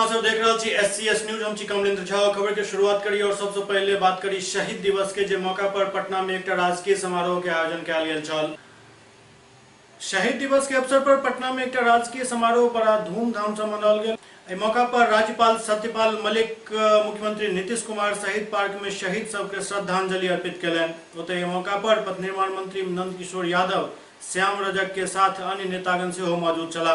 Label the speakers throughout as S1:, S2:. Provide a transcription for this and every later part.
S1: अहाँ सब देख रहे छी SCS न्यूज। हम छी कमलेंद्र झा। खबर के शुरुआत करी और सबसे पहले बात करी शहीद दिवस के, जे मौका पर पटना में एक राजकीय समारोह के आयोजन कयल गेल छल। शहीद दिवस के अवसर पर पटना में एक राजकीय समारोह बड़ा धूमधाम से मनाओल गेल। एहि मौका पर राज्यपाल सत्यपाल मलिक, मुख्यमंत्री नीतीश कुमार शहीद पार्क में शहीद सबके श्रद्धांजलि अर्पित कयलनि। ओतहि एहि मौका पर पथ निर्माण मंत्री नंद किशोर यादव, श्याम रजक के साथ अन्य नेतागण सेहो मौजूद छला।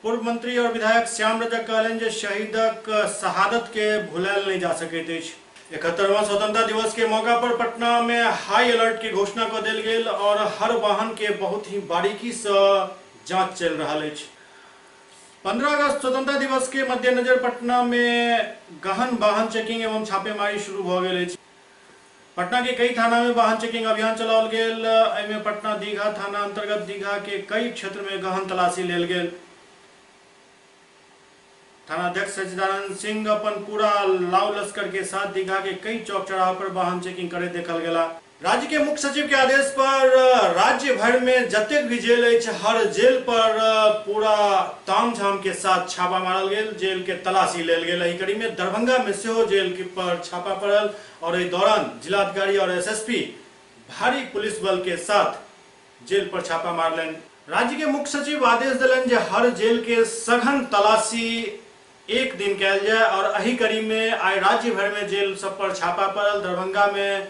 S1: पूर्व मंत्री और विधायक श्याम रजक कहलनि जे शहीदक शहादत के भुलायल नहीं जा सकैत अछि। 71वां स्वतंत्रता दिवस के मौका पर पटना में हाई अलर्ट की घोषणा कर देल गेल और हर वाहन के बहुत ही बारीकी से जांच चल रहा है। 15 अगस्त स्वतंत्रता दिवस के मद्देनजर पटना में गहन वाहन चेकिंग एवं छापेमारी शुरू भ गेल अछि। पटना के कई थाना में वाहन चेकिंग अभियान चलाओल गेल। एहिमे पटना दीघा थाना अंतर्गत दीघा के कई क्षेत्र में गहन तलाशी लेल गेल। थानाध्यक्ष सचिदानंद सिंह अपन पूरा लाव लश्कर के साथ दीघा के कई चौक चौराहा पर वाहन चेकिंग करे देखल गेला। राज्य के मुख्य सचिव के आदेश पर राज्य भर में जतेक भी जेल अछि, हर जेल पर पूरा तामझाम के साथ छापा मारल गेल, जेल के तलाशी लेल गेल। एहि कड़ी में दरभंगा में सेहो जेल पर छापा पड़ल और एहि दौरान जिलाधिकारी और SSP भारी पुलिस बल के साथ जेल पर छापा मारलनि। राज्य के मुख्य सचिव आदेश दिलनि जे हर जेल के सघन तलाशी एक दिन कयल जाए और एही कड़ी में आइ राज्य भर में जेल सब पर छापा पड़ल। दरभंगा में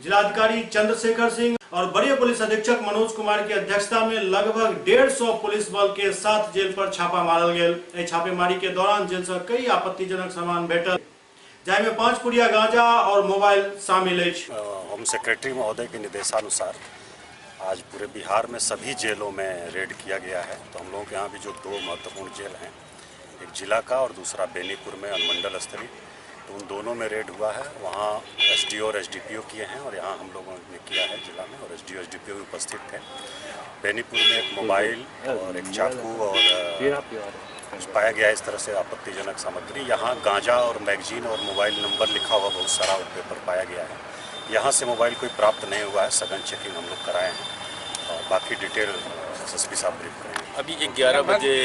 S1: जिलाधिकारी चंद्रशेखर सिंह और वरीय पुलिस अधीक्षक मनोज कुमार की अध्यक्षता में लगभग 150 पुलिस बल के साथ जेल पर छापा मारल गेल। एहि छापेमारी के दौरान जेल से कई आपत्तिजनक सामान भेटल, जाहिमे 5 पुड़िया गांजा और मोबाइल शामिल अछि।
S2: होम सेक्रेटरी महोदय के निर्देशानुसार आज पूरे बिहार में सभी जेलों में रेड किया गया है। तो हम लोगों के यहाँ भी जो 2 महत्वपूर्ण जेल हैं, एक जिला का और दूसरा बेनीपुर में अनुमंडल स्तरीय, तो उन दोनों में रेड हुआ है। वहाँ SDO और SDPO किए हैं और यहाँ हम लोगों ने किया है जिला में, और SDO SDPO भी उपस्थित थे। बेनीपुर में एक मोबाइल और एक चाकू और पाया गया इस तरह से आपत्तिजनक सामग्री। यहाँ गांजा और मैगजीन और मोबाइल नंबर लिखा हुआ बहुत सारा पेपर पाया गया है। यहाँ से मोबाइल कोई प्राप्त नहीं हुआ है। सघन चेकिंग हम लोग कराए हैं और बाकी डिटेल SSP साहब ब्रीफ करेंगे।
S3: अभी 11 बजे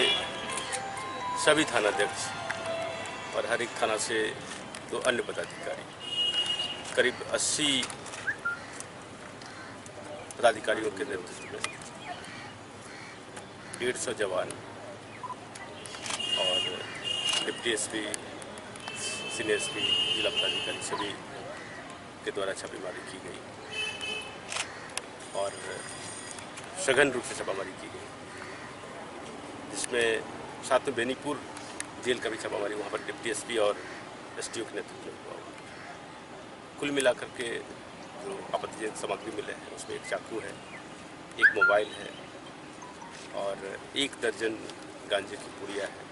S3: सभी थानाध्यक्ष और हर एक थाना से 2 अन्य पदाधिकारी, करीब 80 पदाधिकारियों के नेतृत्व में 150 जवान और डिप्टी SP, सीनियर SP, जिला पदाधिकारी सभी के द्वारा छापेमारी की गई और सघन रूप से छापामारी की गई, जिसमें साथ में बेनीपुर जेल का भी छापामारी, वहाँ पर डिप्टी SP और SDO के नेतृत्व में हुआ। कुल मिलाकर के जो आपत्तिजनक सामग्री मिले हैं उसमें एक चाकू है, एक मोबाइल है और 1 दर्जन गांजे की पुड़िया है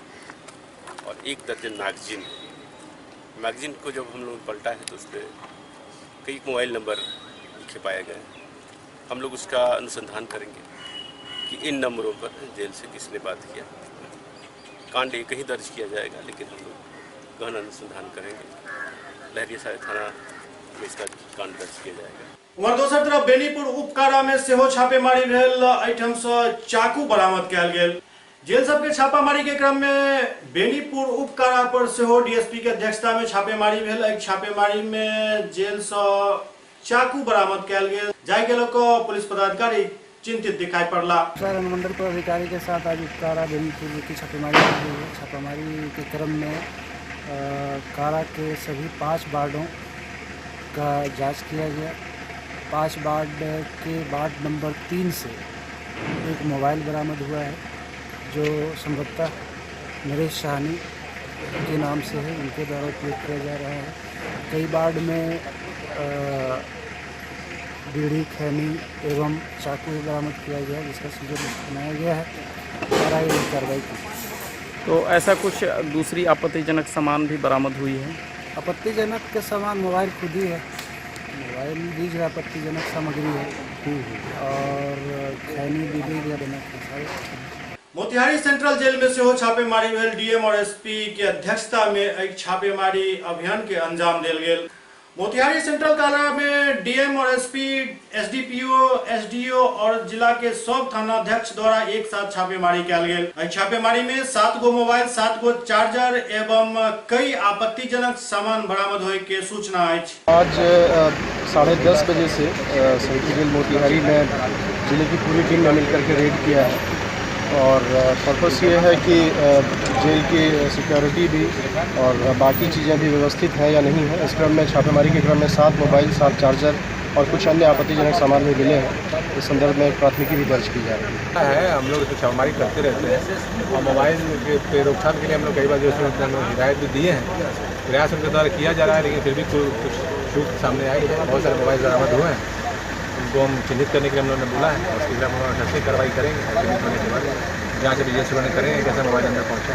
S3: और 1 दर्जन मैगजीन है। मैगजीन को जब हम लोगों ने पलटा है तो उस पर कई मोबाइल नंबर लिखे पाए गए। हम लोग उसका अनुसंधान करेंगे कि इन नंबरों पर जेल से किसने बात किया। कांड एक ही दर्ज किया जाएगा, लेकिन हम लोग गहन अनुसंधान करेंगे। लहरिया थाना में इसका कांड दर्ज किया जाएगा।
S1: वहाँ दोसर तरफ बेनीपुर उपकारा में सेहो छापेमारी भेल। एहिठाम से चाकू बरामद कयल गेल। जेल सबके छापामारी के क्रम में बेनीपुर उपकारा पर सेहो DSP के अध्यक्षता में छापेमारी भेल। एहि छापेमारी में जेल से चाकू बरामद कयल गेल, जाहि के लोक पुलिस पदाधिकारी चिंतित दिखाई पड़ला।
S4: अनुमंडल पदाधिकारी के साथ आज उपकारा बेनीपुर की छापेमारी की गई है। छापेमारी के क्रम में कारा के सभी 5 वार्डों का जांच किया गया। 5 वार्ड के वार्ड नंबर 3 से एक मोबाइल बरामद हुआ है, जो संभवतः नरेश साहनी के नाम से है, उनके द्वारा उपयोग किया जा रहा है। कई वार्ड में बीड़ी, खैनी एवं चाकू बरामद किया गया, जिसका सीजर बनाया गया है। कार्रवाई की।
S5: तो ऐसा कुछ दूसरी आपत्तिजनक सामान भी बरामद हुई है?
S4: आपत्तिजनक के सामान मोबाइल खुद ही है, मोबाइल भी जो आपत्तिजनक सामग्री है और खैनी, बीड़ी भी।
S1: मोतिहारी सेंट्रल जेल में सेहो छापेमारी भेल। DM और SP के अध्यक्षता में एक छापेमारी अभियान के अंजाम देल गेल। मोतिहारी सेंट्रल कारा में डीएम और एसपी, एसडीपीओ, एसडीओ और जिला के सब थाना अध्यक्ष द्वारा एक साथ छापेमारी किया गया। छापेमारी में 7 गो मोबाइल, 7 गो चार्जर एवं कई आपत्तिजनक सामान बरामद होने के सूचना है।
S6: आज 10:30 बजे से सेंट्रल जेल मोतिहारी में जिले की पूरी टीम ने मिलकर के रेड किया है और पर्पस ये है कि जेल की सिक्योरिटी भी और बाकी चीज़ें भी व्यवस्थित हैं या नहीं है। इस क्रम में छापेमारी के क्रम में 7 मोबाइल, 7 चार्जर और कुछ अन्य आपत्तिजनक सामान भी मिले हैं। इस संदर्भ में एक प्राथमिकी भी दर्ज की जा रही
S7: है। हम लोग इसमें छापेमारी करते रहते हैं और मोबाइल के रोकथाम के लिए हम लोग कई बार जो हिदायत भी दिए हैं, प्रयास उनके द्वारा किया जा रहा है, लेकिन फिर भी कुछ चूक सामने आई है। बहुत सारे मोबाइल बरामद हुए हैं, उनको हम चिन्हित करने के लिए हम लोगों ने बोला है। उसके लिए हम सख्ती कार्रवाई करेंगे। चिन्हित होने के बाद जांच एजेंसी करेंगे कैसे मोबाइल अंदर पहुँचा।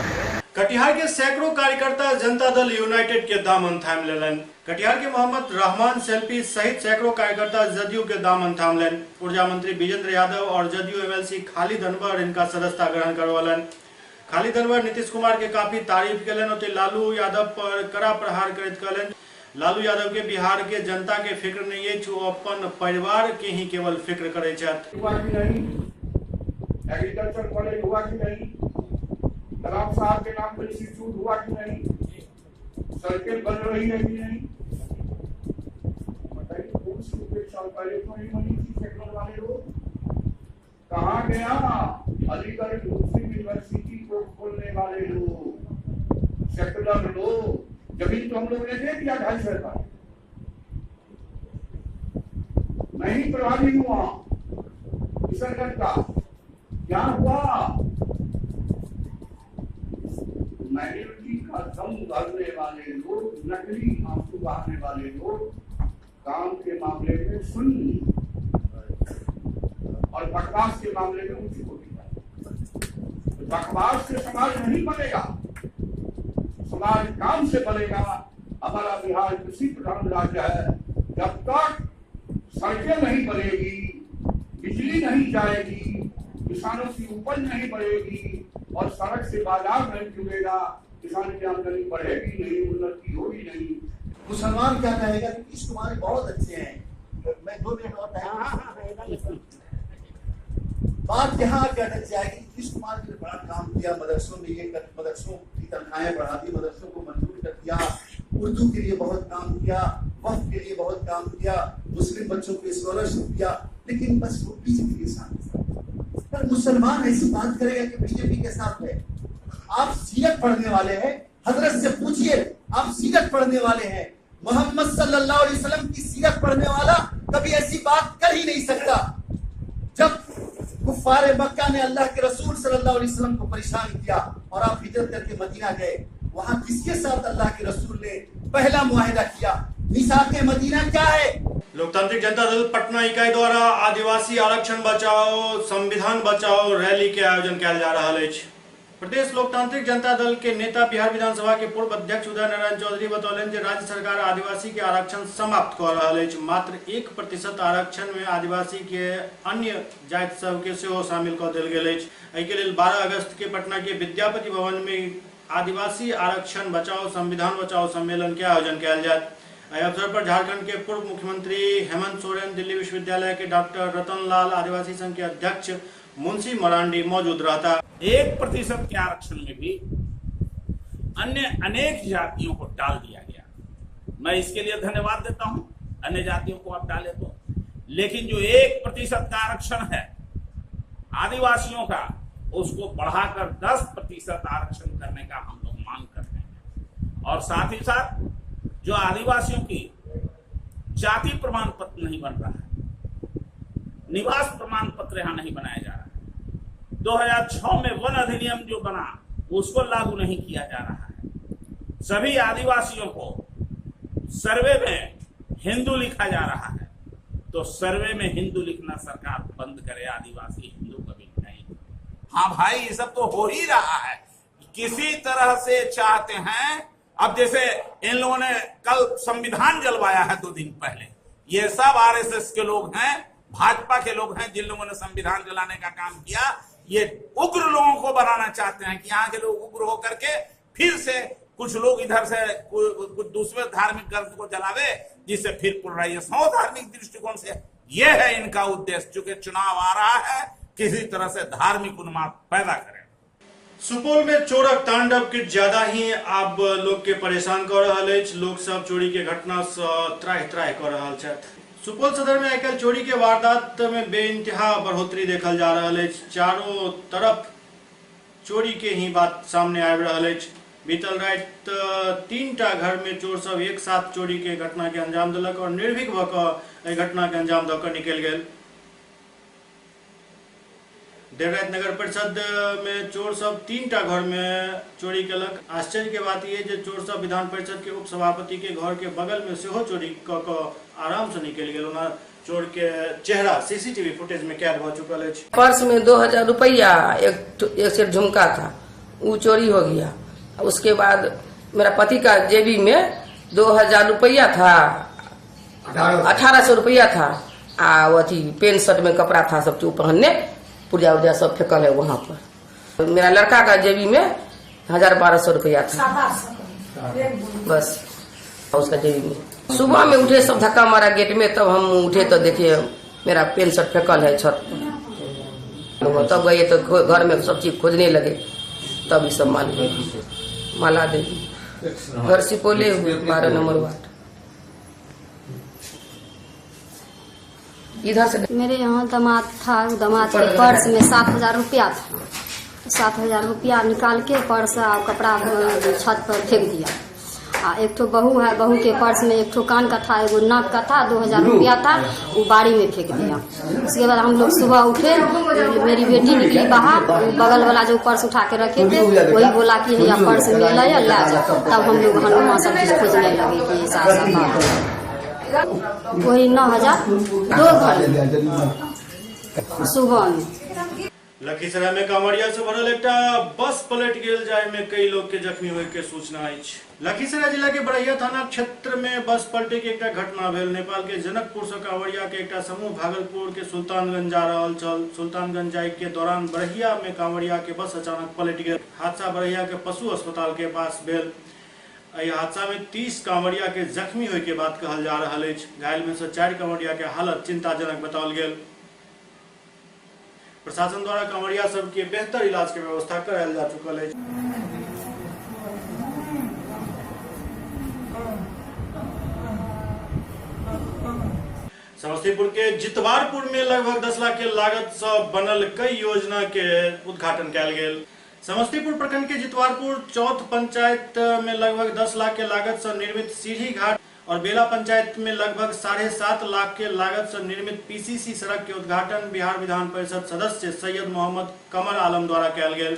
S1: कटिहार के सैकड़ों कार्यकर्ता जनता दल यूनाइटेड के दामन थाम लेलन। कटिहार के मोहम्मद रहमान सेल्फी सहित सैकड़ों कार्यकर्ता जदयू के दामन थाम लेन। ऊर्जा मंत्री विजेंद्र यादव और जदयू एमएलसी खालिद अनवर इनका सदस्यता ग्रहण करवलन। खालिद अनवर नीतीश कुमार के काफी तारीफ कलन और लालू यादव पर कड़ा प्रहार करत कहलन। लालू यादव के बिहार के जनता के फिक्र नहीं है, जो अपन परिवार के ही केवल फिक्र करे छथि।
S8: एग्रीकल्चर कॉलेज हुआ कि नहीं, कलाम साहब के नाम पर इंस्टीट्यूट हुआ कि नहीं, सड़कें बन रही है कि नहीं, बताइए। कौन सी उपेक्षा पहले तो नहीं बनी थी सेक्टर वाले लोग? कहाँ गया अलीगढ़ मुस्लिम यूनिवर्सिटी को खोलने वाले लोग, सेक्युलर लोग? जमीन तो हम लोग ने दे दिया 250 एकड़, नहीं प्रभावी हुआ किशनगंज का। क्या हुआ? माइनॉरिटी का दम गाड़ने वाले लोग, नकली आंसू बहाने वाले लोग काम के मामले में शून्य और बकवास के मामले में ऊंची होगी। बकवास से समाज नहीं बनेगा, समाज काम से बनेगा। हमारा बिहार कृषि प्रधान राज्य है। जब तक सड़कें नहीं बनेगी, बिजली नहीं जाएगी, किसानों की उपज नहीं बढ़ेगी और सड़क से बाजार नहीं जुड़ेगा, किसान की आमदनी बढ़ेगी नहीं, उन्नति होगी नहीं।
S9: मुसलमान क्या कहेगा कि नीतीश कुमार बहुत अच्छे हैं। मैं 2 मिनट और बात यहाँ आके अटक जाएगी। नीतीश कुमार ने बड़ा काम किया, मदरसों में ये मदरसों की तनख्वाहें बढ़ा दी, मदरसों को मंजूर कर दिया, उर्दू के लिए बहुत काम किया, वक्फ के लिए बहुत काम किया, मुस्लिम बच्चों को स्कॉलरशिप दिया, लेकिन बस वो बीजेपी के साथ। पर मुसलमान ऐसी बात करेगा कि बीजेपी के साथ है। आप सीरत पढ़ने वाले हैं, हजरत से पूछिए, आप सीरत पढ़ने वाले हैं। मोहम्मद सल्लल्लाहु अलैहि वसल्लम की सीरत पढ़ने वाला कभी ऐसी बात कर ही नहीं सकता। जब कुफ्फारे मक्का ने अल्लाह के रसूल सल्लल्लाहु अलैहि वसल्लम को परेशान किया और आप हिजरत करके मदीना गए, वहां किसके साथ अल्लाह के रसूल ने पहला मुआहिदा किया? मिसाके मदीना क्या है?
S1: लोकतांत्रिक जनता दल पटना इकाई द्वारा आदिवासी आरक्षण बचाओ, संविधान बचाओ रैली के आयोजन किया जा रहा है। प्रदेश लोकतांत्रिक जनता दल के नेता बिहार विधानसभा के पूर्व अध्यक्ष उदय नारायण चौधरी बतौलन जे राज्य सरकार आदिवासी के आरक्षण समाप्त कर रहा है। मात्र 1% आरक्षण में आदिवासी के अन्य जाति सब के सेहो शामिल कर दिल गेल अछि। एहि के लेल 12 अगस्त के पटना के विद्यापति भवन में आदिवासी आरक्षण बचाओ संविधान बचाओ सम्मेलन के आयोजन किया जायत। एहि अवसर पर झारखंड के पूर्व मुख्यमंत्री हेमंत सोरेन, दिल्ली विश्वविद्यालय के डॉक्टर रतन लाल, आदिवासी संघ के अध्यक्ष मुंशी मरांडी मौजूद रहता।
S10: 1% के आरक्षण में भी अन्य अनेक जातियों को डाल दिया गया। मैं इसके लिए धन्यवाद देता हूं, अन्य जातियों को आप डाले तो, लेकिन जो 1% का आरक्षण है आदिवासियों का, उसको बढ़ाकर 10% आरक्षण करने का हम लोग मांग करते हैं। और साथ ही साथ जो आदिवासियों की जाति प्रमाण पत्र नहीं बन रहा है, निवास प्रमाण पत्र यहां नहीं बनाया जा रहा है, 2006 में वन अधिनियम जो बना उसको लागू नहीं किया जा रहा है, सभी आदिवासियों को सर्वे में हिंदू लिखा जा रहा है, तो सर्वे में हिंदू लिखना सरकार बंद करे, आदिवासी हिंदू कभी नहीं। हाँ भाई, ये सब तो हो ही रहा है, किसी तरह से चाहते हैं। अब जैसे इन लोगों ने कल संविधान जलवाया है 2 दिन पहले, ये सब आरएसएस के लोग हैं, भाजपा के लोग हैं जिन लोगों ने संविधान जलाने का काम किया। ये उग्र लोगों को बनाना चाहते हैं कि यहाँ के लोग उग्र होकर के फिर से कुछ लोग इधर से कुछ दूसरे धार्मिक ग्रंथ को चलावे जिससे फिर पुर रही है। सौ धार्मिक दृष्टिकोण से ये है इनका उद्देश्य, चूंकि चुनाव आ रहा है किसी तरह से धार्मिक उन्माद पैदा करें।
S1: सुपौल में चोरक तांडव के ज्यादा ही आब लोग के परेशान कर रहा है। लोग सब चोरी के घटना से त्राहि त्राहि कर रहा है। सुपौल सदर में आजकल चोरी के वारदात में बेइंतहा बढ़ोतरी देखल जा रहा है। चारों तरफ चोरी के ही बात सामने आ रहा है। बीतल रात 3टा घर में चोर सब एक साथ चोरी के घटना के अंजाम दिलक और निर्भीक भ क घटना के अंजाम द क निकल गए। देर रात नगर परिषद में चोर सब 3टा घर में चोरी कलक। आश्चर्य के बात यह जे चोर सब विधान परिषद के उप सभापति के घर के बगल में सेहो चोरी क आराम से निकल गए। चोर के चेहरा सीसीटीवी फुटेज में कैद हो चुका है।
S11: पर्स में 2000 रुपया एक सेट झुमका था, वो चोरी हो गया। उसके बाद मेरा पति का जेबी में 2000 रुपया था, 1800 रुपया था। अथी पेंट शर्ट में कपड़ा था, सब चू पहनने पुर्जा उर्जा सब फेंकल है वहाँ पर। मेरा लड़का का जेबी में 1200 रुपया था बस उसका जेबी में। सुबह में उठे सब धक्का मारा गेट में, तब हम उठे तो देखिए मेरा पेंट शर्ट फेंकल है छत पर। तब गए तो घर में सब चीज खोजने लगे, तब ये सब माला देवी घर सिपोले 12 नंबर वार्ड। इधर से
S12: मेरे यहाँ दामाद था, दामाद के पर्स में 7000 रुपया था। 7000 रुपया निकाल के पर्स और कपड़ा छत पर फेंक दिया। एक ठो बहू है, बहू के पर्स में एक ठो कान का था, एगो नाक का था, 2000 रुपया था, वो बाड़ी में फेंक दिया। उसके बाद हम लोग सुबह उठे, मेरी बेटी निकली बाहर, बगल वाला जो पर्स उठा के रखे थे वही बोला कि भैया पर्स मिला है ला जाओ। तब हम लोग हनुमान सब चीज खोजने लगे कि साफ वही 9000 2 घर सुबह में।
S1: लखीसराय में कांवरिया से भरल एक बस पलट गेल, जाय में कई लोग के जख्मी होय के सूचना अछि। लखीसराय जिला के बरैया थाना क्षेत्र में बस पलटे के एक घटना भेल। नेपाल के जनकपुर से कांवरिया के एक समूह भागलपुर के सुल्तानगंज जा रहल छल। सुल्तानगंज जाय के दौरान बरैया में कांवरिया के बस अचानक पलट गेल। हादसा बरैया के पशु अस्पताल के पास भेल। एहि हादसा में 30 कांवरिया के जख्मी होय के बात कहल जा रहल अछि। घायल में से 4 कांवरिया के हालत चिंताजनक बताओल गेल। प्रशासन द्वारा कांवरिया सब के बेहतर इलाज के व्यवस्था करायल जा चुकल है। समस्तीपुर के जितवारपुर में लगभग 10 लाख के लागत से बनल कई योजना के उद्घाटन कयल गेल। समस्तीपुर प्रखंड के जितवारपुर चौथ पंचायत में लगभग 10 लाख के लागत से निर्मित सीढ़ी घाट और बेला पंचायत में लगभग 7.5 लाख के लागत से निर्मित पीसीसी सड़क के उद्घाटन बिहार विधान परिषद सदस्य सैयद मोहम्मद कमर आलम द्वारा कयल गेल।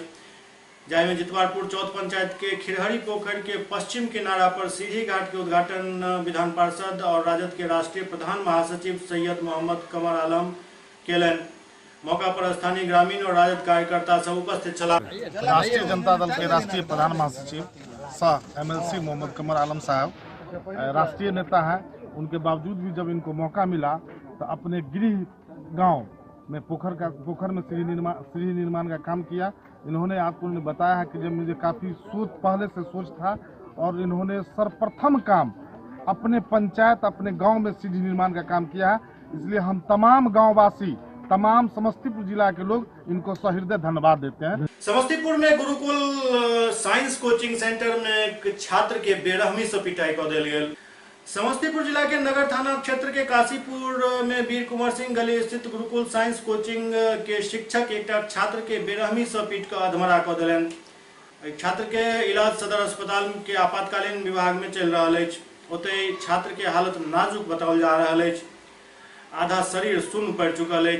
S1: जाय में जितवारपुर चौथ पंचायत के खिरहरी पोखर के पश्चिम किनारा पर सीढ़ी घाट के उद्घाटन विधान पार्षद और राजद के राष्ट्रीय प्रधान महासचिव सैयद मोहम्मद कमर आलम केलन। मौका पर स्थानीय ग्रामीण और राजद कार्यकर्ता सब उपस्थित छला।
S13: राष्ट्रीय जनता दल के राष्ट्रीय प्रधान महासचिव सह MLC मोहम्मद कमर आलम साहब राष्ट्रीय नेता है। उनके बावजूद भी जब इनको मौका मिला तो अपने गृह गांव में पोखर में सीढ़ी निर्माण का काम किया। इन्होंने आपको बताया है कि जब मुझे काफ़ी पहले से सोच था और इन्होंने सर्वप्रथम काम अपने पंचायत अपने गांव में सीढ़ी निर्माण का काम किया है। इसलिए हम तमाम गांववासी तमाम समस्तीपुर जिला के लोग इनको सहृदय धन्यवाद देते हैं।
S1: समस्तीपुर में गुरुकुल साइंस कोचिंग सेंटर में एक छात्र के बेरहमी से पिटाई कर दिया गेल। समस्तीपुर जिला के नगर थाना क्षेत्र के काशीपुर में वीर कुंवर सिंह गली स्थित गुरुकुल साइंस कोचिंग के शिक्षक एक छात्र के बेरहमी से पीट कर अधमरा कर दिलन। छात्र के इलाज सदर अस्पताल के आपातकालीन विभाग में चल रहा है। ओते छात्र के हालत नाजुक बताओल जा रहा है। आधा शरीर सुन्न पड़ चुकल है।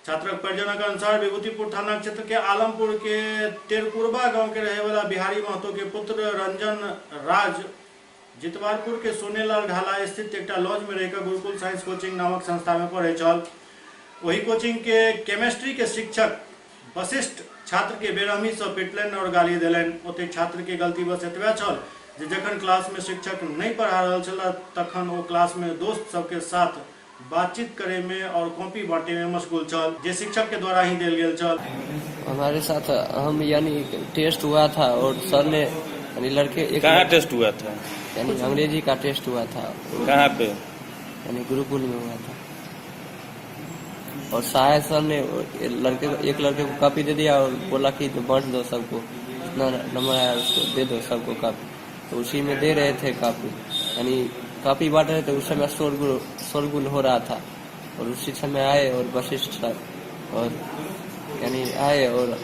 S1: छात्रक परिजनक अनुसार विभूतिपुर थाना क्षेत्र के आलमपुर के तेरकुरबा गांव के रहे वाला बिहारी महतो के पुत्र रंजन राज जितवारपुर के सोनेलाल ढाला स्थित एक लॉज में रहकर गुरुकुल साइंस कोचिंग नामक संस्था में पढ़े चल। वही कोचिंग के केमिस्ट्री के शिक्षक वशिष्ठ छात्र के बेरहमी से पिटलन और गाली दिलन। ओते छात्र के गलती बस एतबे छल जे जखन क्लास में शिक्षक नहीं पढ़ा रहा छल तखन वो क्लास में दोस्त सबके साथ बातचीत करे में और कॉपी बांटे में मशगूल चल, जे शिक्षक के द्वारा ही दिल गेल चल।
S14: हमारे साथ हम यानी टेस्ट हुआ था और सर ने यानी लड़के एक
S5: कहाँ टेस्ट हुआ था?
S14: यानी अंग्रेजी का टेस्ट हुआ था।
S5: कहाँ पे?
S14: यानी गुरुकुल में हुआ था। और सहायक सर ने एक लड़के को कॉपी दे दिया और बोला कि तो बांट दो सबको, इतना नंबर आया उसको दे दो सबको कॉपी। तो उसी में दे रहे थे कॉपी, यानी कॉपी बांट रहे थे। उस समय शोरगुल हो रहा था और उसी समय आए और वशिष्ठ सर और यानी आए और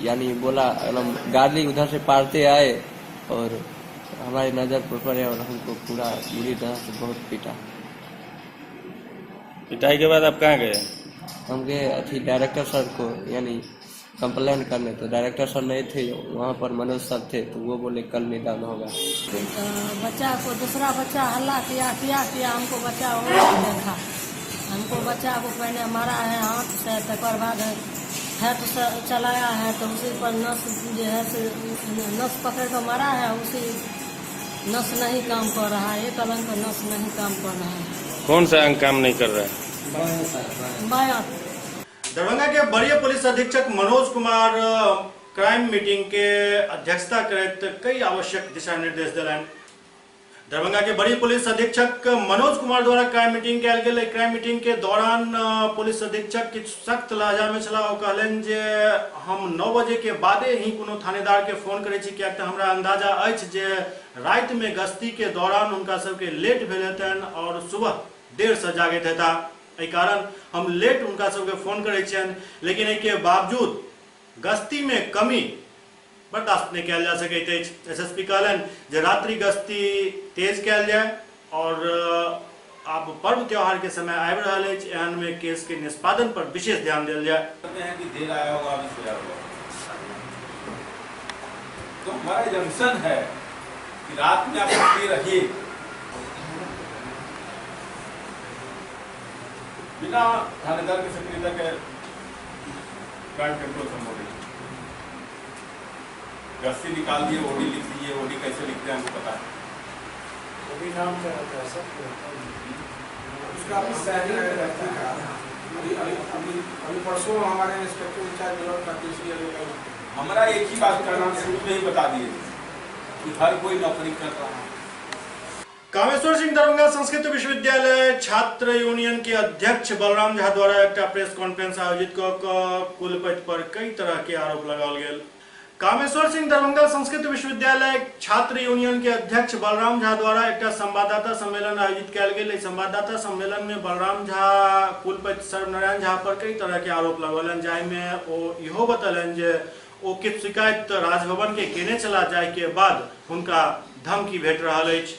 S14: यानी बोला एकदम गाली उधर से पारते आए और हमारी नज़र पर पड़े और हमको पूरा बुरी तरह से बहुत पीटा।
S5: पिटाई के बाद आप कहाँ गए?
S14: हम गए अथी डायरेक्टर सर को यानी कंप्लेन करने, तो डायरेक्टर सर नहीं थे वहाँ पर, मनोज सर थे, तो वो बोले कल निदान होगा।
S15: बच्चा को दूसरा बच्चा हल्ला किया हमको बच्चा वो देखा, हमको बच्चा को पहले मारा है हाथ से, तकर बाद हाथ चलाया है तो उसी पर नस जो है नस पकड़ कर मारा है, उसी नस नहीं काम कर रहा है, एक अंग का नस नहीं काम कर रहा है।
S5: कौन सा अंग काम नहीं कर रहा है?
S15: बायां।
S1: दरभंगा के वरीय पुलिस अधीक्षक मनोज कुमार क्राइम मीटिंग के अध्यक्षता करैत कई आवश्यक दिशा निर्देश दिलनि। दरभंगा के वरीय पुलिस अधीक्षक मनोज कुमार द्वारा क्राइम मीटिंग कयल गेल। क्राइम मीटिंग के दौरान पुलिस अधीक्षक किछु सख्त लहजा में छलाह। ओ कहलनि जे हम 9 बजे के बादे ही कोनो थानेदार के फोन करै छी, कियाक तऽ हमरा अंदाजा अछि जे रात में गश्ती के दौरान उनका सबके लेट भेल हेतनि और सुबह देर से जागैत हेता, एहि कारण हम लेट उनका सबके फोन करै छियनि। लेकिन एहि बावजूद गश्ती में कमी बर्दाश्त नहीं कयल जा सकैत अछि। एसएसपी कहलनि जे रात्रि गश्ती तेज कयल जाय और अब पर्व त्योहार के समय आबि रहल अछि, एहन में केस के निष्पादन पर विशेष ध्यान देल जाय।
S16: देर आया होगा, अभी सोया होगा, तो हमारा जंक्शन है कि रात में आप सोते रहिए बिना थानेदार की सक्रियता के क्राइम कंट्रोल संभव नहीं। गश्ती निकाल दिए, ओडी लिख दीजिए, ओडी कैसे लिखते हैं हमको पता है। ओडी नाम क्या होता है सर? उसका अभी परसों हमारे इंस्पेक्टर इंचार्ज हमारा एक ही बात करना शुरू में ही बता दिए कि हर कोई नौकरी कर रहा है।
S1: कामेश्वर सिंह दरभंगा संस्कृत विश्वविद्यालय छात्र यूनियन के अध्यक्ष बलराम झा द्वारा एक प्रेस कॉन्फ्रेंस आयोजित क कुलपति पर कई तरह के आरोप लगाओल गेल। कामेश्वर सिंह दरभंगा संस्कृत विश्वविद्यालय छात्र यूनियन के अध्यक्ष बलराम झा द्वारा एक संवाददाता सम्मेलन आयोजित कयल गेल। संवाददाता सम्मेलन में बलराम झा कुलपति सर्वनारायण झा पर कई तरह के आरोप लगौलनि, जाहिमे ओ इहो बतौलनि जे ओ किछु शिकायत राजभवन के केने चला जाय के बाद हुनका धमकी भेट रहल अछि।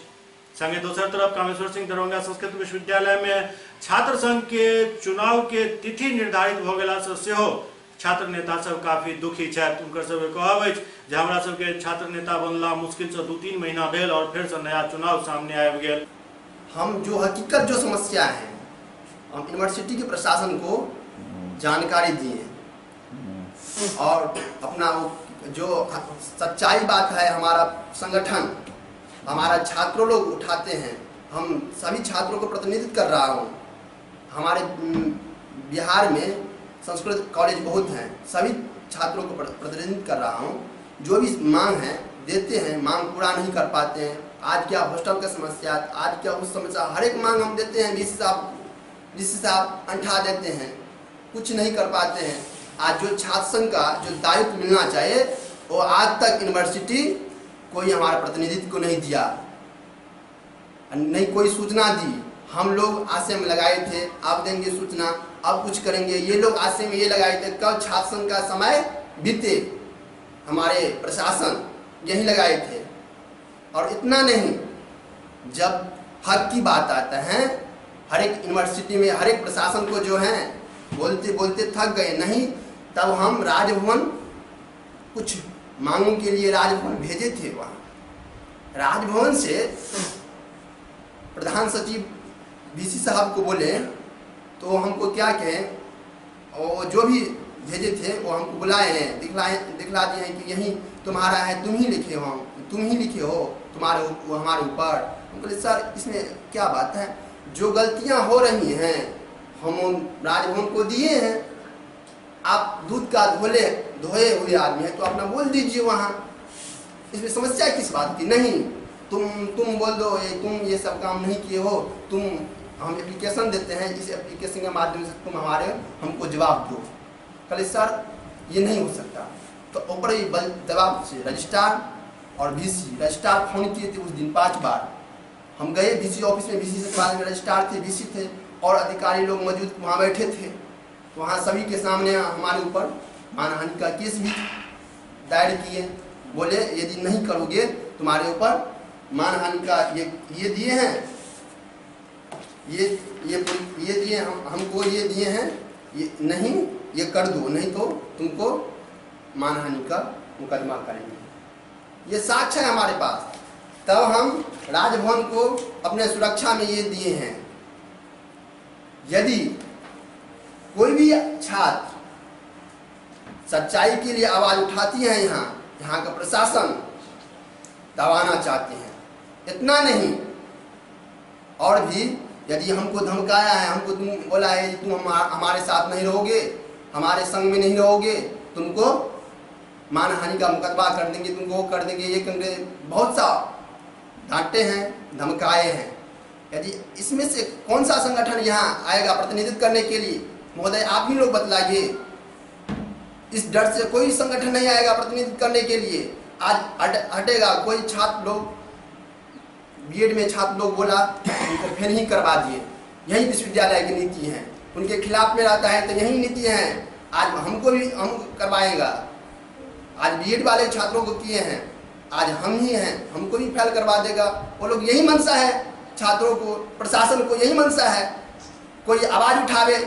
S1: संगे दोसर तरफ कामेश्वर सिंह दरभंगा संस्कृत विश्वविद्यालय में छात्र संघ के चुनाव के तिथि निर्धारित भ गेला से सेहो छात्र नेता सब काफी दुखी छथि। उनकर सबके कहब अछि जे हमरा सबके छात्र नेता बनला मुश्किल से 2-3 महीना भेल और फिर से नया चुनाव सामने आबि गेल।
S17: हम जो हकीकत जो समस्या है हम यूनिवर्सिटी के प्रशासन को जानकारी दिए और अपना जो सच्चाई बात है हमारा संगठन हमारा छात्रों लोग उठाते हैं। हम सभी छात्रों को प्रतिनिधित्व कर रहा हूँ। हमारे बिहार में संस्कृत कॉलेज बहुत हैं, सभी छात्रों को प्रतिनिधित्व कर रहा हूँ। जो भी मांग है देते हैं, मांग पूरा नहीं कर पाते हैं। आज क्या हॉस्टल का समस्या, आज क्या उस समस्या, हर एक मांग हम देते हैं, जिस हिसाब अंठा देते हैं, कुछ नहीं कर पाते हैं। आज जो छात्र संघ का जो दायित्व मिलना चाहिए वो आज तक यूनिवर्सिटी कोई हमारा प्रतिनिधित्व को नहीं दिया, नहीं कोई सूचना दी। हम लोग आशय में लगाए थे अब देंगे सूचना, अब कुछ करेंगे। ये लोग आशय में ये लगाए थे कब छात्र संघ का समय बीते, हमारे प्रशासन यही लगाए थे। और इतना नहीं, जब हक की बात आता है हर एक यूनिवर्सिटी में हर एक प्रशासन को जो है बोलते बोलते थक गए नहीं, तब हम राजभवन कुछ मांगों के लिए राजभवन भेजे थे। वहाँ राजभवन से प्रधान सचिव वीसी साहब को बोले तो हमको क्या कहें, और जो भी भेजे थे वो हमको बुलाए हैं, दिखला दिए हैं कि यही तुम्हारा है, तुम ही लिखे हो तुम्हारे हमारे ऊपर। हम बोले सर इसमें क्या बात है, जो गलतियां हो रही हैं हम राजभवन को दिए हैं। आप दूध का धोए हुए आदमी है तो अपना बोल दीजिए वहाँ। इसमें समस्या किस बात की? नहीं, तुम बोल दो तुम ये सब काम नहीं किए हो, हम एप्लीकेशन देते हैं, इस एप्लीकेशन के माध्यम से तुम हमको जवाब दो। कल सर ये नहीं हो सकता। तो ऊपर ही जवाब से रजिस्ट्रार और VC, रजिस्ट्रार फोन किए थे उस दिन 5 बार। हम गए VC ऑफिस में, VC से बाद में रजिस्ट्रार थे, VC थे और अधिकारी लोग मौजूद वहाँ बैठे थे। वहाँ सभी के सामने हमारे ऊपर मानहानि का केस भी दायर किए। बोले यदि नहीं करोगे तुम्हारे ऊपर मानहानि का ये दिए हैं, ये दिए हमको ये दिए हैं, ये नहीं ये कर दो, नहीं तो तुमको मानहानि का मुकदमा करेंगे। ये साक्ष्य है हमारे पास। तब हम राजभवन को अपने सुरक्षा में ये दिए हैं। यदि कोई भी छात्र सच्चाई के लिए आवाज उठाती है, यहाँ का प्रशासन दबाना चाहते हैं। इतना नहीं, और भी यदि हमको धमकाया है, हमको तुम बोला है तुम हमारे साथ नहीं रहोगे, हमारे संग में नहीं रहोगे, तुमको मानहानि का मुकदमा कर देंगे, तुमको कर देंगे, ये करेंगे, बहुत सा डांटे हैं, धमकाए हैं। यदि इसमें से कौन सा संगठन यहाँ आएगा प्रतिनिधित्व करने के लिए? महोदय आप ही लोग बतलाइए। इस डर से कोई संगठन नहीं आएगा प्रतिनिधित्व करने के लिए। आज हटेगा कोई छात्र लोग, बीएड में छात्र लोग बोला उनको फेल ही करवा दिए। यही विश्वविद्यालय की नीति है, उनके खिलाफ में रहता है तो यही नीति है। आज हमको भी हम करवाएगा। आज बीएड वाले छात्रों को किए हैं, आज हम ही हैं, हमको भी फेल करवा देगा। वो लोग यही मंशा है, छात्रों को, प्रशासन को यही मंशा है, कोई आवाज उठावे,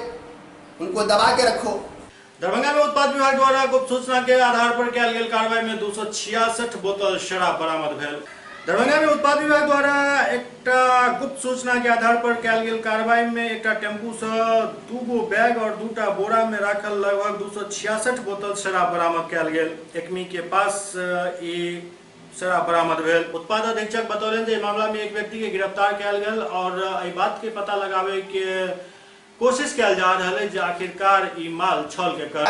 S17: उनको दबा के रखो।
S1: दरभंगा में उत्पाद विभाग द्वारा गुप्त सूचना के आधार पर कयल गेल कार्रवाई में 266 बोतल शराब बरामद भेल। दरभंगा में उत्पाद विभाग द्वारा एक गुप्त सूचना के आधार पर कयल गेल कार्रवाई में एक टेम्पू से 2 गो बैग और 2टा बोरा में राखल लगभग 266 बोतल शराब बरामद कयल गेल। एकमी के पास शराब बरामद भेल। उत्पाद अधीक्षक बतौलन जे मामला में एक व्यक्ति के गिरफ्तार कयल गेल और एहि बात के पता लगावे के कोशिश किया जा रहा है जो आखिरकार ये माल छल के कर।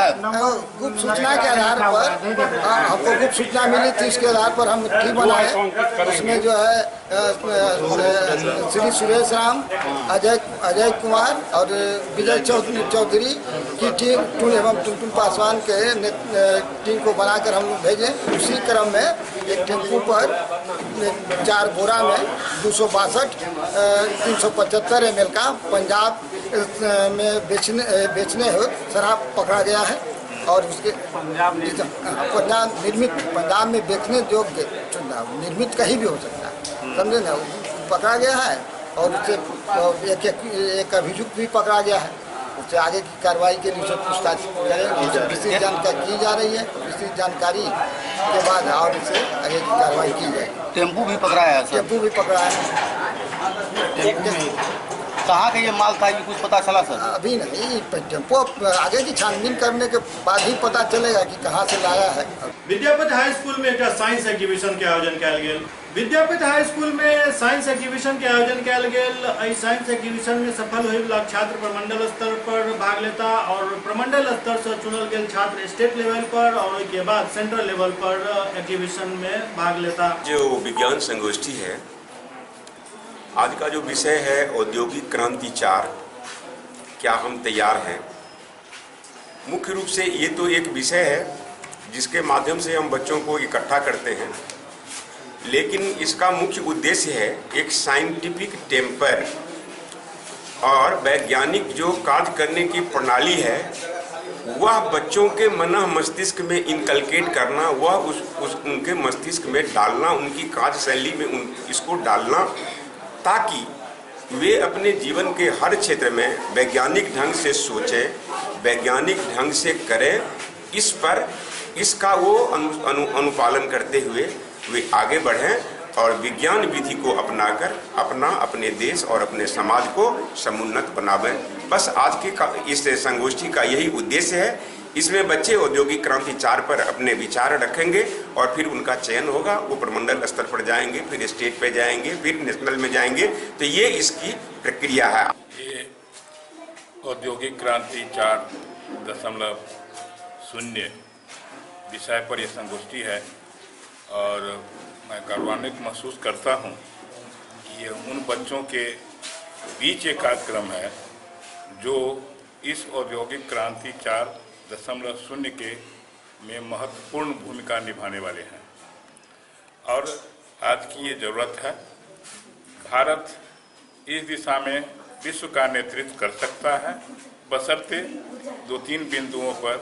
S18: गुप्त सूचना के आधार पर हमको गुप्त सूचना मिली थी, इसके आधार पर हम टीम बनाए। उसमें जो है श्री सुरेश राम, अजय कुमार और विजय चौधरी की टीम, टून एवं टुनटुन पासवान के टीम को बनाकर हम लोग भेजे। उसी क्रम में एक टेम्पू पर 4 बोरा में 262 375 ml का पंजाब में बेचने हो शराब पकड़ा गया है। और उसके पंजाब में बेचने योग्य निर्मित कहीं भी हो सकता है, समझे ना, पकड़ा गया है। और उससे एक अभियुक्त भी पकड़ा गया है। उससे आगे की कार्रवाई के लिए पूछताछ करेंगे। विशेष जानकारी की जा रही है, विशेष जानकारी के बाद और इससे आगे की कार्रवाई की जाएगी।
S19: टेम्पू भी पकड़ा है?
S18: टेम्पू भी पकड़ा है।
S19: कहाँ का ये माल था, ये कुछ पता चला सर?
S18: अभी नहीं, टेम्पो आगे की छानबीन करने के बाद ही पता चलेगा कि कहाँ से लाया है।
S1: विद्यापति हाई स्कूल में एक साइंस एग्जीबिशन के आयोजन कयल गेल। विद्यापति हाई स्कूल में साइंस एग्जीबिशन के आयोजन कयल गेल। साइंस एग्जीबिशन में सफल होने वाला छात्र प्रमंडल स्तर पर भाग लेता और प्रमंडल स्तर से चुनल गेल छात्र स्टेट लेवल पर और उसके बाद सेंट्रल लेवल पर एग्जीबिशन में भाग लेता।
S20: जो विज्ञान संगोष्ठी है, आज का जो विषय है औद्योगिक क्रांति 4, क्या हम तैयार हैं। मुख्य रूप से ये तो एक विषय है जिसके माध्यम से हम बच्चों को इकट्ठा करते हैं, लेकिन इसका मुख्य उद्देश्य है एक साइंटिफिक टेम्पर और वैज्ञानिक जो कार्य करने की प्रणाली है वह बच्चों के मन मस्तिष्क में इनकलकेट करना, वह उनके मस्तिष्क में डालना, उनकी कार्यशैली में इसको डालना, ताकि वे अपने जीवन के हर क्षेत्र में वैज्ञानिक ढंग से सोचें, वैज्ञानिक ढंग से करें, इस पर इसका वो अनुपालन करते हुए वे आगे बढ़ें और विज्ञान विधि को अपनाकर अपने देश और अपने समाज को समुन्नत बनावें। बस आज के इस संगोष्ठी का यही उद्देश्य है। इसमें बच्चे औद्योगिक क्रांति 4 पर अपने विचार रखेंगे और फिर उनका चयन होगा, वो प्रमंडल स्तर पर जाएंगे, फिर स्टेट पे जाएंगे, फिर नेशनल में जाएंगे। तो ये इसकी प्रक्रिया है।
S21: ये औद्योगिक क्रांति 4.0 विषय पर यह संगोष्ठी है। और मैं गौरवान्वित महसूस करता हूँ कि ये उन बच्चों के बीच एक कार्यक्रम है जो इस औद्योगिक क्रांति 4.0 के में महत्वपूर्ण भूमिका निभाने वाले हैं और आज की ये ज़रूरत है। भारत इस दिशा में विश्व का नेतृत्व कर सकता है, बशर्ते 2-3 बिंदुओं पर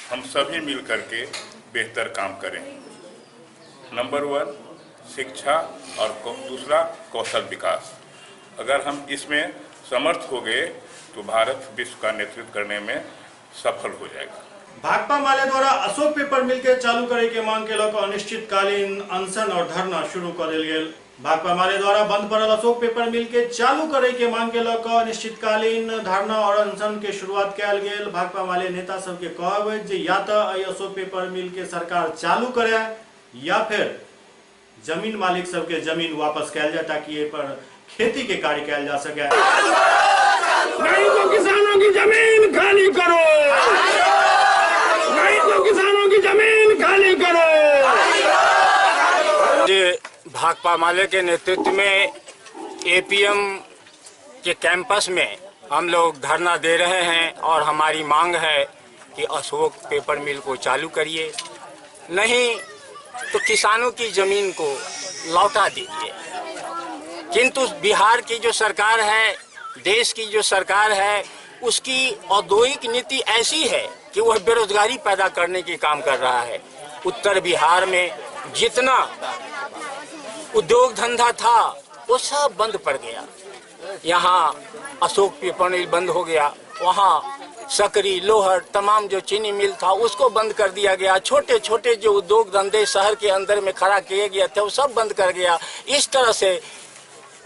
S21: हम सभी मिल करके बेहतर काम करें। नंबर 1 शिक्षा और दूसरा कौशल विकास। अगर हम इसमें समर्थ हो गए तो भारत विश्व का नेतृत्व करने में सफल हो जाएगा।
S1: भाकपा माले द्वारा अशोक पेपर मिल के चालू करे के मांग के लऽ अनिश्चितकालीन अनशन और धरना शुरू कर देल गेल। भाकपा माले द्वारा बंद पड़ल अशोक पेपर मिल के चालू करे के मांग के लऽ अनिश्चितकालीन धरना और अनशन के शुरुआत कयल गेल। भाकपा माले नेता सब के कहब जे या तो अशोक पेपर मिल के सरकार चालू करे या फिर जमीन मालिक सब के जमीन वापस कयल जाए ताकि ये पर खेती के कार्य किया जा सके।
S2: नहीं तो किसानों की जमीन खाली करो, नहीं तो किसानों की जमीन खाली करो।
S22: भाकपा माले के नेतृत्व में एपीएम के कैंपस में हम लोग धरना दे रहे हैं और हमारी मांग है कि अशोक पेपर मिल को चालू करिए, नहीं तो किसानों की जमीन को लौटा दीजिए। किंतु बिहार की जो सरकार है, देश की जो सरकार है, उसकी औद्योगिक नीति ऐसी है कि वह बेरोजगारी पैदा करने की काम कर रहा है। उत्तर बिहार में जितना उद्योग धंधा था वो सब बंद पड़ गया। यहाँ अशोक पेपर मिल बंद हो गया, वहाँ सकरी, लोहर, तमाम जो चीनी मिल था उसको बंद कर दिया गया। छोटे छोटे जो उद्योग धंधे शहर के अंदर में खड़ा किए गए थे वो सब बंद कर गया। इस तरह से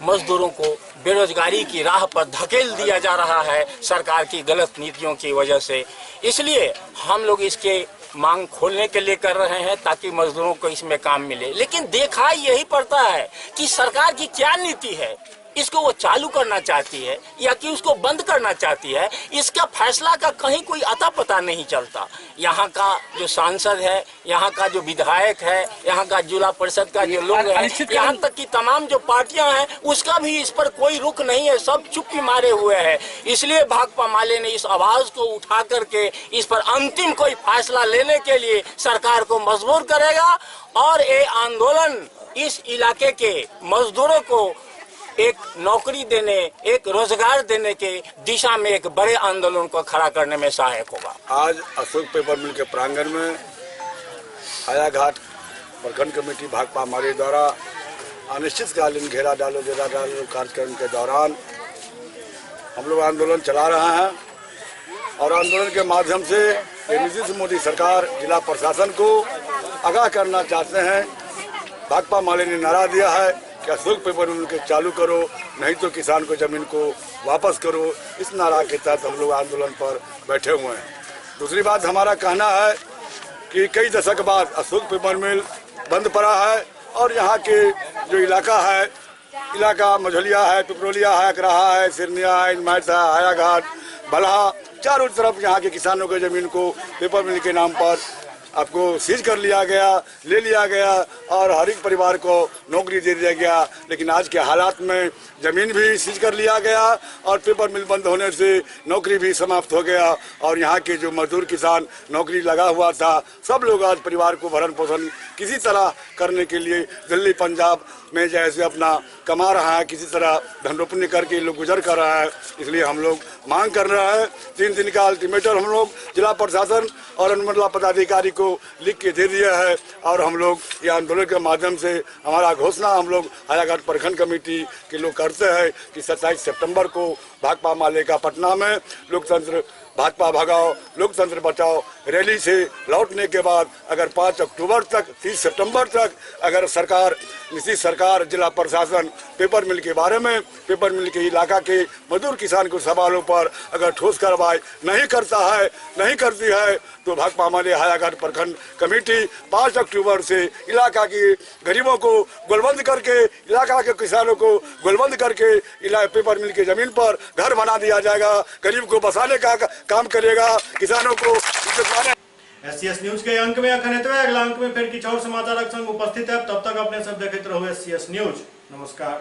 S22: मजदूरों को बेरोजगारी की राह पर धकेल दिया जा रहा है सरकार की गलत नीतियों की वजह से। इसलिए हम लोग इसके मांग खोलने के लिए कर रहे हैं ताकि मजदूरों को इसमें काम मिले। लेकिन देखा यही पड़ता है कि सरकार की क्या नीति है, इसको वो चालू करना चाहती है या कि उसको बंद करना चाहती है, इसका फैसला का कहीं कोई अता पता नहीं चलता। यहाँ का जो सांसद है, यहाँ का जो विधायक है, यहाँ का जिला परिषद का जो लोग हैं, यहाँ तक कि तमाम जो पार्टियां हैं, उसका भी इस पर कोई रुख नहीं है, सब चुप्पी मारे हुए हैं। इसलिए भाकपा माले ने इस आवाज को उठा करके इस पर अंतिम कोई फैसला लेने के लिए सरकार को मजबूर करेगा और ये आंदोलन इस इलाके के मजदूरों को एक नौकरी देने, एक रोजगार देने के दिशा में एक बड़े आंदोलन को खड़ा करने में सहायक होगा।
S23: आज अशोक पेपर मिल के प्रांगण में हायाघाट प्रखंड कमेटी भाकपा माले द्वारा अनिश्चितकालीन घेरा डालो कार्यक्रम के दौरान हम लोग आंदोलन चला रहे हैं और आंदोलन के माध्यम से नीतीश मोदी सरकार जिला प्रशासन को आगाह करना चाहते हैं। भाकपा माले ने नारा दिया है कि अशोक पेपर मिल के चालू करो, नहीं तो किसान को जमीन को वापस करो। इस नारा के तहत हम लोग आंदोलन पर बैठे हुए हैं। दूसरी बात हमारा कहना है कि कई दशक बाद अशोक पेपर मिल बंद पड़ा है और यहाँ के जो इलाका है, इलाका मझलिया है, पिपरोलिया है, अकराहा है, सिरनिया है, इनमाइट है, हायाघाट, बलहा, चारों तरफ यहाँ के किसानों के जमीन को पेपर मिल के नाम पर आपको सीज कर लिया गया, ले लिया गया और हर एक परिवार को नौकरी दे दिया गया। लेकिन आज के हालात में ज़मीन भी सीज कर लिया गया और पेपर मिल बंद होने से नौकरी भी समाप्त हो गया और यहाँ के जो मजदूर किसान नौकरी लगा हुआ था, सब लोग आज परिवार को भरण पोषण किसी तरह करने के लिए दिल्ली पंजाब में जैसे अपना कमा रहा है, किसी तरह धनरोपणी करके लोग गुजर कर रहा है। इसलिए हम लोग मांग कर रहे हैं 3 दिन का अल्टीमेटम हम लोग जिला प्रशासन और अनुमंडला पदाधिकारी को लिख के दे दिया है और हम लोग ये आंदोलन के माध्यम से हमारा घोषणा हम लोग हायाघाट प्रखंड कमेटी के लोग करते हैं कि 27 सितंबर को भाकपा माले का पटना में लोकतंत्र भाजपा भगाओ लोकतंत्र बचाओ रैली से लौटने के बाद अगर 5 अक्टूबर तक 30 सितंबर तक अगर सरकार नीतीश सरकार जिला प्रशासन पेपर मिल के बारे में पेपर मिल के इलाका के मजदूर किसान के सवालों पर अगर ठोस कार्रवाई नहीं करती है तो भाकपा माले हायाघाट प्रखंड कमेटी 5 अक्टूबर से इलाका के गरीबों को गोलबंद करके इलाका के किसानों को गोलबंद करके पेपर मिल के जमीन पर घर बना दिया जाएगा, गरीब को बसाने का काम करेगा, किसानों को।
S1: SCS न्यूज के अंक में अखन एतबे। अगला अंक में फिर किछु और समाचारक संग उपस्थित है। तब तक अपने सब देखते रहो SCS न्यूज। नमस्कार।